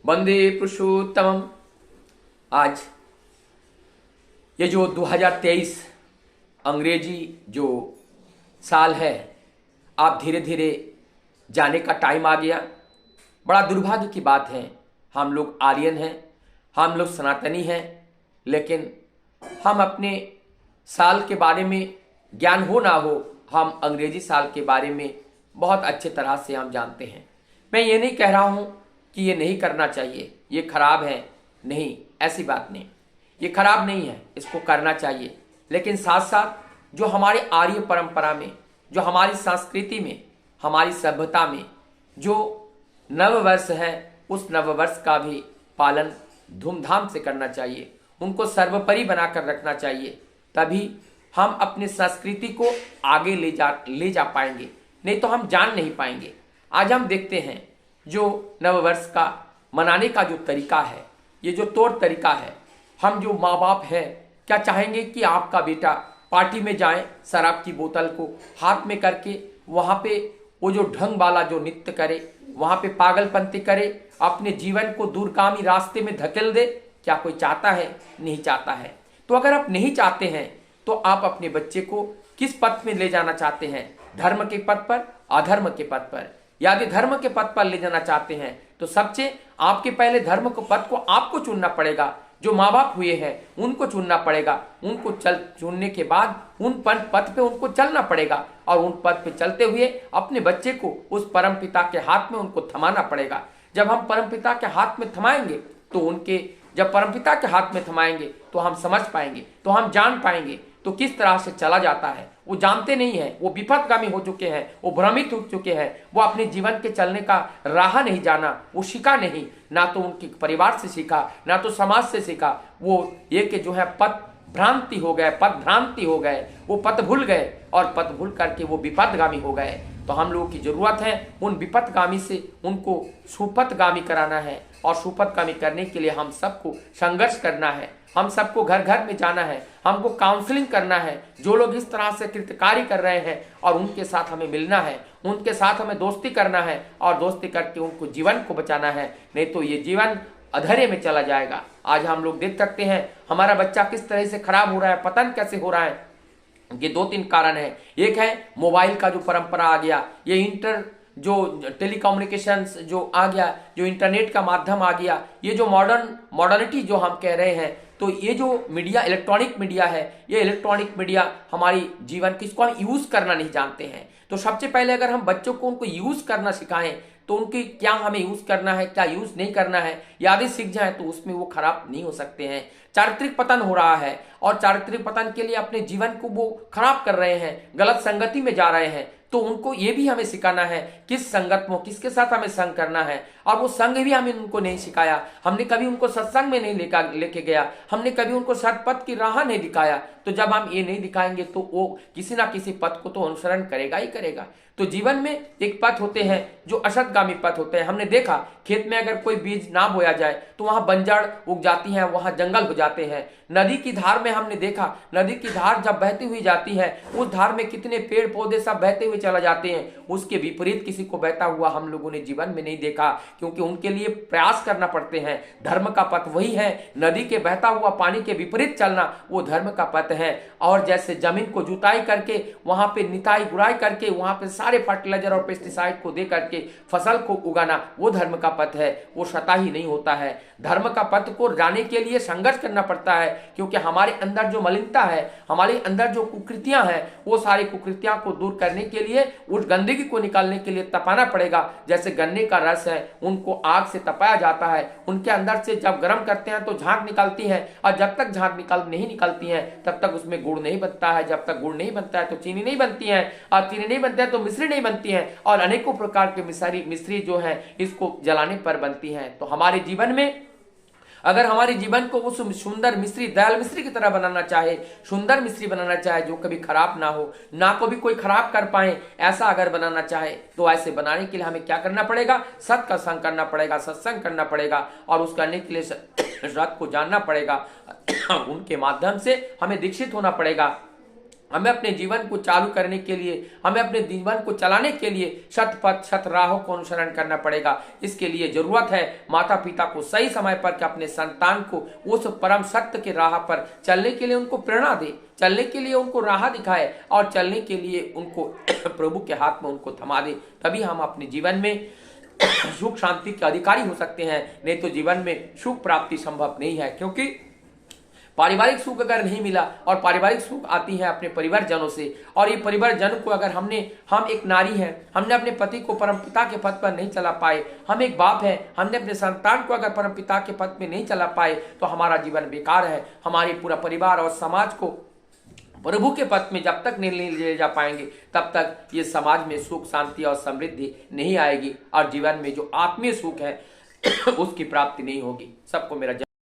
वंदे पुरुषोत्तमम। आज ये जो 2023 अंग्रेजी जो साल है, आप धीरे धीरे जाने का टाइम आ गया। बड़ा दुर्भाग्य की बात है, हम लोग आर्यन हैं, हम लोग सनातनी हैं, लेकिन हम अपने साल के बारे में ज्ञान हो ना हो, हम अंग्रेजी साल के बारे में बहुत अच्छे तरह से हम जानते हैं। मैं ये नहीं कह रहा हूँ कि ये नहीं करना चाहिए, ये खराब है, नहीं, ऐसी बात नहीं, ये खराब नहीं है, इसको करना चाहिए। लेकिन साथ साथ जो हमारे आर्य परंपरा में, जो हमारी संस्कृति में, हमारी सभ्यता में जो नववर्ष है, उस नववर्ष का भी पालन धूमधाम से करना चाहिए, उनको सर्वोपरि बनाकर रखना चाहिए। तभी हम अपनी संस्कृति को आगे ले जा पाएंगे, नहीं तो हम जान नहीं पाएंगे। आज हम देखते हैं जो नववर्ष का मनाने का जो तरीका है, ये जो तौर तरीका है, हम जो माँ बाप हैं क्या चाहेंगे कि आपका बेटा पार्टी में जाए, शराब की बोतल को हाथ में करके वहाँ पे वो जो ढंग वाला जो नृत्य करे, वहाँ पे पागलपंती करे, अपने जीवन को दूरगामी रास्ते में धकेल दे? क्या कोई चाहता है? नहीं चाहता है। तो अगर आप नहीं चाहते हैं तो आप अपने बच्चे को किस पथ में ले जाना चाहते हैं? धर्म के पथ पर, अधर्म के पथ पर? यदि धर्म के पथ पर ले जाना चाहते हैं तो सबसे आपके पहले धर्म को पथ को आपको चुनना पड़ेगा। जो माँ बाप हुए हैं उनको चुनना पड़ेगा, उनको चुनने के बाद उन पथ पे उनको चलना पड़ेगा, और उन पथ पे चलते हुए अपने बच्चे को उस परम पिता के हाथ में उनको थमाना पड़ेगा। जब हम परम पिता के हाथ में थमाएंगे तो उनके, जब परमपिता के हाथ में थमाएंगे तो हम समझ पाएंगे, तो हम जान पाएंगे तो किस तरह से चला जाता है। वो जानते नहीं है, वो विपथगामी हो चुके हैं, वो भ्रमित हो चुके हैं, वो अपने जीवन के चलने का राह नहीं जाना, वो सीखा नहीं, ना तो उनके परिवार से सीखा, ना तो समाज से सीखा। वो ये कि जो है पथ भ्रांति हो गए, पथ भ्रांति हो गए, वो पथ भूल गए, और पथ भूल करके वो विपथगामी हो गए। तो हम लोगों की जरूरत है उन विपथगामी से उनको सुपथगामी कराना है, और सुपथगामी करने के लिए हम सबको संघर्ष करना है, हम सबको घर घर में जाना है, हमको काउंसलिंग करना है। जो लोग इस तरह से कृतकारी कर रहे हैं और उनके साथ हमें मिलना है, उनके साथ हमें दोस्ती करना है, और दोस्ती करके उनको जीवन को बचाना है, नहीं तो ये जीवन अधरे में चला जाएगा। आज हम लोग देख सकते हैं हमारा बच्चा किस तरह से खराब हो रहा है, पतन कैसे हो रहा है। ये 2-3 कारण है। एक है मोबाइल का जो परंपरा आ गया, ये जो टेलीकम्युनिकेशंस जो आ गया, जो इंटरनेट का माध्यम आ गया, ये जो मॉडर्निटी जो हम कह रहे हैं, तो ये जो मीडिया, इलेक्ट्रॉनिक मीडिया है, ये इलेक्ट्रॉनिक मीडिया हमारी जीवन की, इसको हम यूज करना नहीं जानते हैं। तो सबसे पहले अगर हम बच्चों को उनको यूज करना सिखाएं तो उनकी क्या हमें यूज करना है, क्या यूज नहीं करना है, यादें सीख जाए तो उसमें वो खराब नहीं हो सकते हैं। चारित्रिक पतन हो रहा है, और चारित्रिक पतन के लिए अपने जीवन को वो खराब कर रहे हैं, गलत संगति में जा रहे हैं। तो उनको ये भी हमें सिखाना है किस संगत में, किसके साथ हमें संग करना है, और वो संग भी हमें उनको नहीं सिखाया। हमने कभी उनको सत्संग में नहीं लेके गया, हमने कभी उनको सत्पथ की राह नहीं दिखाया। तो जब हम ये नहीं दिखाएंगे तो वो किसी ना किसी पथ को तो अनुसरण करेगा ही करेगा। तो जीवन में एक पथ होते हैं जो असतगामी पथ होते हैं। हमने देखा खेत में अगर कोई बीज ना बोया जाए तो वहां बंजर उग जाती है, वहां जंगल हो जाते हैं। नदी की धार में हमने देखा, नदी की धार जब बहती हुई जाती है, उस धार में कितने पेड़ पौधे सब बहते हुए चला जाते हैं। उसके विपरीत किसी को बहता हुआ हम लोगों ने जीवन में नहीं देखा, क्योंकि उनके लिए प्रयास करना पड़ते हैं। धर्म का पथ वही है, नदी के बहता हुआ पानी के विपरीत चलना वो धर्म का पथ है। और जैसे जमीन को जुताई करके वहां पे निताई गुड़ाई करके वहां पे सारे फर्टिलाइजर और पेस्टिसाइड को दे करके फसल को उगाना वो धर्म का पथ है, वो सताही नहीं होता है। धर्म का पथ को जाने के लिए संघर्ष करना पड़ता है, क्योंकि हमारे अंदर जो मलिनता है, हमारे अंदर जो कुकृतियां हैं, वो सारी कुकृतियां को दूर करने के लिए, उस गंदगी को निकालने के लिए तपाना पड़ेगा। जैसे गन्ने का रस है, उनको आग से तपाया जाता है, उनके अंदर से जब गर्म करते हैं तो झाग निकलती है, और जब तक झाग नहीं निकलती है तब तक उसमें गुड़ नहीं बनता है, जब तक गुड़ नहीं बनता है तो चीनी नहीं बनती है, और चीनी नहीं बनता है तो मिश्री नहीं बनती है, और अनेकों प्रकार के मिश्री जो है इसको जलाने पर बनती है। तो हमारे जीवन में अगर हमारे जीवन को उस सुंदर मिश्री, दयाल मिश्री की तरह बनाना चाहे, सुंदर मिश्री बनाना चाहे जो कभी खराब ना हो, ना को भी कोई खराब कर पाए, ऐसा अगर बनाना चाहे तो ऐसे बनाने के लिए हमें क्या करना पड़ेगा? सत का संग करना पड़ेगा, सत्संग करना पड़ेगा, और उस करने के लिए सत को जानना पड़ेगा। उनके माध्यम से हमें दीक्षित होना पड़ेगा। हमें अपने जीवन को चालू करने के लिए, हमें अपने जीवन को चलाने के लिए शत पथ शत राहों को अनुसरण करना पड़ेगा। इसके लिए जरूरत है माता पिता को सही समय पर कि अपने संतान को उस परम सत्य के राह पर चलने के लिए उनको प्रेरणा दे, चलने के लिए उनको राह दिखाए और चलने के लिए उनको प्रभु के हाथ में उनको थमा दे। तभी हम अपने जीवन में सुख शांति के अधिकारी हो सकते हैं, नहीं तो जीवन में सुख प्राप्ति संभव नहीं है। क्योंकि पारिवारिक सुख अगर नहीं मिला, और पारिवारिक सुख आती है अपने परिवारजनों से, और ये परिवारजन को अगर हम एक नारी हैं, हमने अपने पति को परमपिता के पद पर नहीं चला पाए, हम एक बाप हैं, हमने अपने संतान को अगर परमपिता के पद में नहीं चला पाए, तो हमारा जीवन बेकार है। हमारे पूरा परिवार और समाज को प्रभु के पद में जब तक नहीं ले जा पाएंगे, तब तक ये समाज में सुख शांति और समृद्धि नहीं आएगी, और जीवन में जो आत्मीय सुख है उसकी प्राप्ति नहीं होगी। सबको मेरा